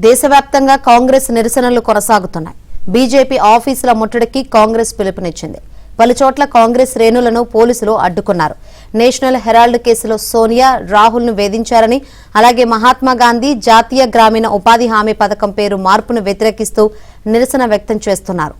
దేశవ్యాప్తంగా కాంగ్రెస్ నిరసనలు కొనసాగుతున్నాయి. బీజేపీ ఆఫీసుల ముట్టడికి కాంగ్రెస్ పిలుపునిచ్చింది. పలుచోట్ల కాంగ్రెస్ శ్రేణులను పోలీసులు అడ్డుకున్నారు. నేషనల్ హెరాల్డ్ కేసులో సోనియా, రాహుల్ ను వేధించారని, అలాగే మహాత్మా గాంధీ జాతీయ గ్రామీణ ఉపాధి హామీ పథకం పేరు మార్పును వ్యతిరేకిస్తూ నిరసన వ్యక్తం చేస్తున్నారు.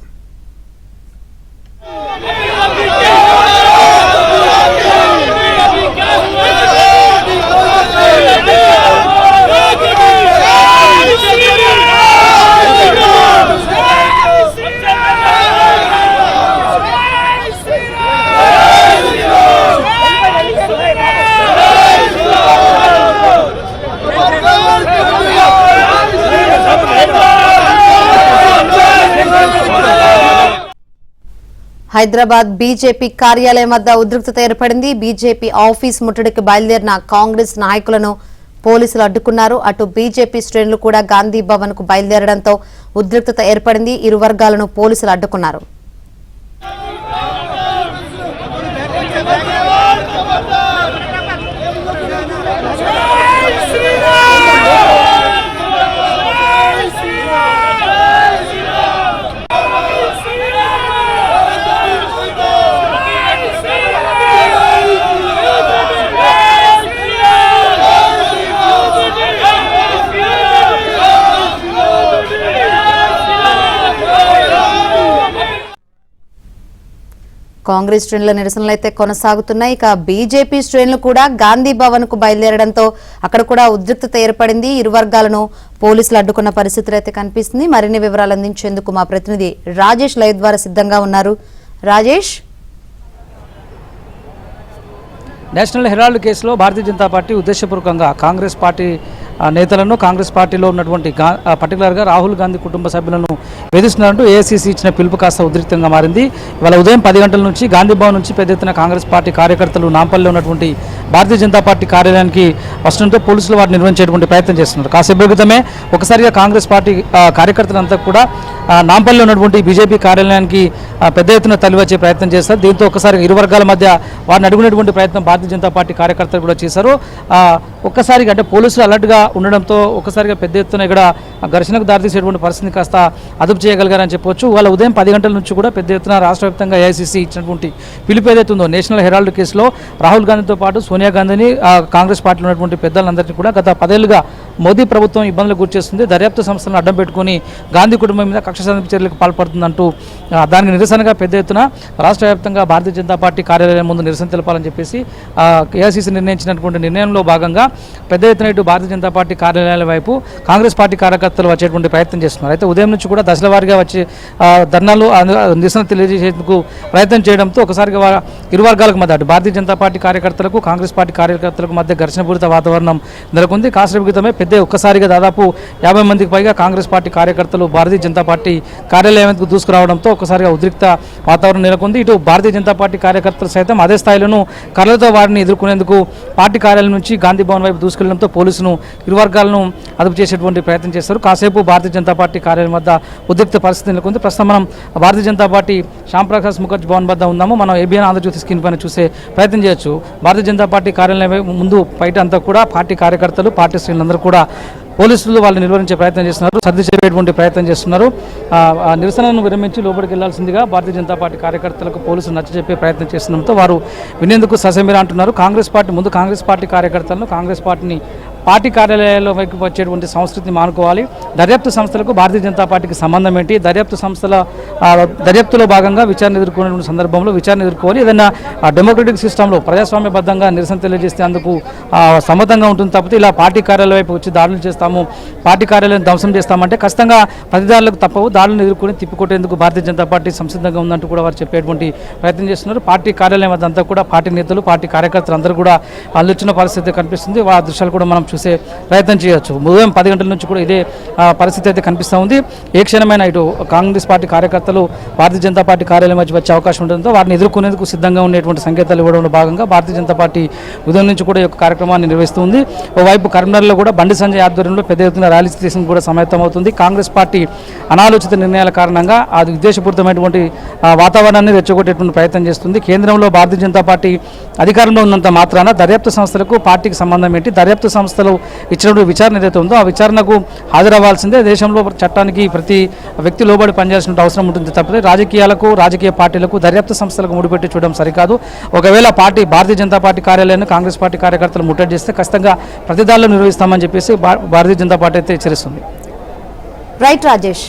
హైదరాబాద్ బీజేపీ కార్యాలయం వద్ద ఉద్రిక్తత ఏర్పడింది. బీజేపీ ఆఫీస్ ముట్టడికి బయలుదేరిన కాంగ్రెస్ నాయకులను పోలీసులు అడ్డుకున్నారు. అటు బీజేపీ శ్రేణులు కూడా గాంధీ భవన్ కు బయలుదేరడంతో ఉద్రిక్తత ఏర్పడింది. ఇరు వర్గాలను పోలీసులు అడ్డుకున్నారు. కాంగ్రెస్ శ్రేణుల నిరసనలు అయితే కొనసాగుతున్నాయి. ఇక బీజేపీ శ్రేణులు కూడా గాంధీ భవన్ కు బయలుదేరడంతో అక్కడ కూడా ఉద్రిక్తత ఏర్పడింది. ఇరు వర్గాలను పోలీసులు అడ్డుకున్న పరిస్థితులు అయితే కనిపిస్తుంది. మరిన్ని వివరాలు అందించేందుకు మా ప్రతినిధి రాజేష్ లైవ్ ద్వారా సిద్ధంగా ఉన్నారు. రాజేష్, నేషనల్ హెరాల్డ్ కేసులో భారతీయ జనతా పార్టీ ఉద్దేశపూర్వకంగా కాంగ్రెస్ పార్టీ నేతలను, కాంగ్రెస్ పార్టీలో ఉన్నటువంటి పర్టికులర్గా రాహుల్ గాంధీ కుటుంబ సభ్యులను వేధిస్తున్నారంటూ ఏఐసీసీ ఇచ్చిన పిలుపు కాస్త ఉద్రిక్తంగా మారింది. ఇవాళ ఉదయం 10 గంటల నుంచి గాంధీ భవన్ నుంచి పెద్ద ఎత్తున కాంగ్రెస్ పార్టీ కార్యకర్తలు నాంపల్లిలో ఉన్నటువంటి భారతీయ జనతా పార్టీ కార్యాలయానికి వస్తుంటే పోలీసులు వారిని నిర్వహించేటువంటి ప్రయత్నం చేస్తున్నారు. కాసేపు క్రితమే ఒకసారిగా కాంగ్రెస్ పార్టీ కార్యకర్తలంతా కూడా నాంపల్లిలో ఉన్నటువంటి బీజేపీ కార్యాలయానికి పెద్ద ఎత్తున తరలివచ్చే ప్రయత్నం చేస్తారు. దీంతో ఒకసారి ఇరు వర్గాల మధ్య వారిని అడుగునేటువంటి ప్రయత్నం భారతీయ జనతా పార్టీ కార్యకర్తలు కూడా చేశారు. ఒక్కసారిగా అంటే పోలీసులు అలర్ట్గా ఉండడంతో ఒకసారిగా పెద్ద ఎత్తున ఇక్కడ ఘర్షణకు దారితీసేటువంటి పరిస్థితిని కాస్త అదుపు చేయగలిగారని చెప్పొచ్చు. వాళ్ళ ఉదయం 10 గంటల నుంచి కూడా పెద్ద ఎత్తున రాష్ట్ర వ్యాప్తంగా ఏఐసీసీ ఇచ్చినటువంటి పిలుపు ఏదైతే ఉందో నేషనల్ హెరాల్డ్ కేసులో రాహుల్ గాంధీతో పాటు సోనియా గాంధీని, కాంగ్రెస్ పార్టీలో ఉన్నటువంటి పెద్దలందరినీ కూడా గత 10 ఏళ్లుగా మోదీ ప్రభుత్వం ఇబ్బందులకు గురిచేస్తుంది, దర్యాప్తు సంస్థలను అడ్డం పెట్టుకుని గాంధీ కుటుంబం మీద కక్ష సాధింపు చర్యలకు పాల్పడుతుందంటూ దానికి నిరసనగా పెద్ద ఎత్తున రాష్ట్ర వ్యాప్తంగా భారతీయ జనతా పార్టీ కార్యాలయం ముందు నిరసన తెలపాలని చెప్పేసి ఏఐసీసీ నిర్ణయించినటువంటి నిర్ణయంలో భాగంగా పెద్ద ఎత్తున ఇటు భారతీయ జనతా పార్టీ కార్యాలయాల వైపు కాంగ్రెస్ పార్టీ కార్యకర్తలు వచ్చేటువంటి ప్రయత్నం చేస్తున్నారు. అయితే ఉదయం నుంచి కూడా దశల వారీగా వచ్చి ధర్నాలు, నిరసన తెలియజేసేందుకు ప్రయత్నం చేయడంతో ఒకసారిగా ఇరు వర్గాలకు మధ్య అటు భారతీయ జనతా పార్టీ కార్యకర్తలకు, కాంగ్రెస్ పార్టీ కార్యకర్తలకు మధ్య ఘర్షణపూరిత వాతావరణం నెలకొంది. కాసేపు క్రితమే ఒక్కసారిగా దాదాపు 50 మందికి పైగా కాంగ్రెస్ పార్టీ కార్యకర్తలు భారతీయ జనతా పార్టీ కార్యాలయానికి దూసుకురావడంతో ఒకసారిగా ఉద్రిక్త వాతావరణం నెలకొంది. ఇటు భారతీయ జనతా పార్టీ కార్యకర్తలు సైతం అదే స్థాయిలోనూ కర్రలతో వారిని ఎదుర్కొనేందుకు పార్టీ కార్యాలయం నుంచి గాంధీ భవన్ వైపు దూసుకెళ్లడంతో పోలీసులు ఇరు వర్గాలను అదుపు చేసేటువంటి ప్రయత్నం చేస్తారు. కాసేపు భారతీయ జనతా పార్టీ కార్యాలయం వద్ద ఉద్రిక్త పరిస్థితి నెలకొంది. ప్రస్తుతం మనం భారతీయ జనతా పార్టీ శ్యాంప్రకాష్ ముఖర్జీ భవన్ వద్ద ఉన్నాము. మనం ఏబిఎన్ ఆంధ్రజ్యోతి స్క్రీన్ పైన చూసే ప్రయత్నం చేయొచ్చు. భారతీయ జనతా పార్టీ కార్యాలయం ముందు బయట అంతా కూడా పార్టీ కార్యకర్తలు, పార్టీ శ్రేణులందరూ కూడా పోలీసులు వాళ్ళు నిర్వహించే ప్రయత్నం చేస్తున్నారు, సర్ది చేయటువంటి ప్రయత్నం చేస్తున్నారు. నిరసనను విరమించి లోపలికి వెళ్లాల్సిందిగా భారతీయ జనతా పార్టీ కార్యకర్తలకు పోలీసులు నచ్చజెప్పే ప్రయత్నం చేస్తుండడంతో వారు వినేందుకు ససేమిరా అంటున్నారు. కాంగ్రెస్ పార్టీ కార్యకర్తలను, కాంగ్రెస్ పార్టీని పార్టీ కార్యాలయాల్లో వైపు వచ్చేటువంటి సంస్కృతిని మానుకోవాలి, దర్యాప్తు సంస్థలకు భారతీయ జనతా పార్టీకి సంబంధం ఏంటి, దర్యాప్తులో భాగంగా విచారణ ఎదుర్కొనేటువంటి సందర్భంలో విచారణ ఎదుర్కోవాలి, ఏదైనా డెమోక్రటిక్ సిస్టంలో ప్రజాస్వామ్యబద్ధంగా నిరసన తెలియజేస్తే అందుకు సమ్మతంగా ఉంటుంది తప్పితే ఇలా పార్టీ కార్యాలయం వైపు వచ్చి దాడులు చేస్తాము, పార్టీ కార్యాలయం ధ్వంసం చేస్తామంటే ఖచ్చితంగా ప్రతిదారులకు తప్పవు, దాడులను ఎదుర్కొని తిప్పికొట్టేందుకు భారతీయ జనతా పార్టీ సంసిద్ధంగా ఉందంటూ కూడా వారు చెప్పేటువంటి ప్రయత్నం చేస్తున్నారు. పార్టీ కార్యాలయం వద్దంతా కూడా పార్టీ నేతలు, పార్టీ కార్యకర్తలు అందరూ కూడా అల్లుచ్చిన పరిస్థితి కనిపిస్తుంది. ఆ దృశ్యాలు కూడా మనం చూసే ప్రయత్నం చేయొచ్చు. ఉదయం 10 గంటల నుంచి కూడా ఇదే పరిస్థితి అయితే కనిపిస్తూ ఉంది. ఏ క్షణమైన ఇటు కాంగ్రెస్ పార్టీ కార్యకర్తలు భారతీయ జనతా పార్టీ కార్యాలయం వచ్చి వచ్చే అవకాశం ఉండడంతో వారిని ఎదుర్కొనేందుకు సిద్ధంగా ఉండేటువంటి సంకేతాలు ఇవ్వడంలో భాగంగా భారతీయ జనతా పార్టీ ఉదయం నుంచి కూడా ఈ యొక్క కార్యక్రమాన్ని నిర్వహిస్తుంది. ఓవైపు కరీంనగర్లో కూడా బండి సంజయ్ ఆధ్వర్యంలో పెద్ద ఎత్తున ర్యాలీ స్టేషన్ కూడా సమాయత్తమవుతుంది. కాంగ్రెస్ పార్టీ అనాలోచిత నిర్ణయాల కారణంగా అది ఉద్దేశపూరితమైనటువంటి వాతావరణాన్ని రెచ్చగొట్టేటువంటి ప్రయత్నం చేస్తుంది. కేంద్రంలో భారతీయ జనతా పార్టీ అధికారంలో ఉన్నంత మాత్రాన దర్యాప్తు సంస్థలకు పార్టీకి సంబంధం ఏంటి, దర్యాప్తు సంస్థలు ఇచ్చినటువంటి విచారణ ఏదైతే ఉందో ఆ విచారణకు హాజరవ్వాలి నడవాల్సిందే. దేశంలో చట్టానికి ప్రతి వ్యక్తి లోబడి పనిచేయాల్సిన అవసరం ఉంటుంది తప్పితే రాజకీయాలకు, రాజకీయ పార్టీలకు, దర్యాప్తు సంస్థలకు ముడిపెట్టి చూడడం సరికాదు. ఒకవేళ భారతీయ జనతా పార్టీ కార్యాలయాన్ని కాంగ్రెస్ పార్టీ కార్యకర్తలు ముట్టడి చేస్తే ఖచ్చితంగా ప్రతిదాడులు నిర్వహిస్తామని చెప్పేసి భారతీయ జనతా పార్టీ అయితే హెచ్చరిస్తుంది. రైట్ రాజేష్.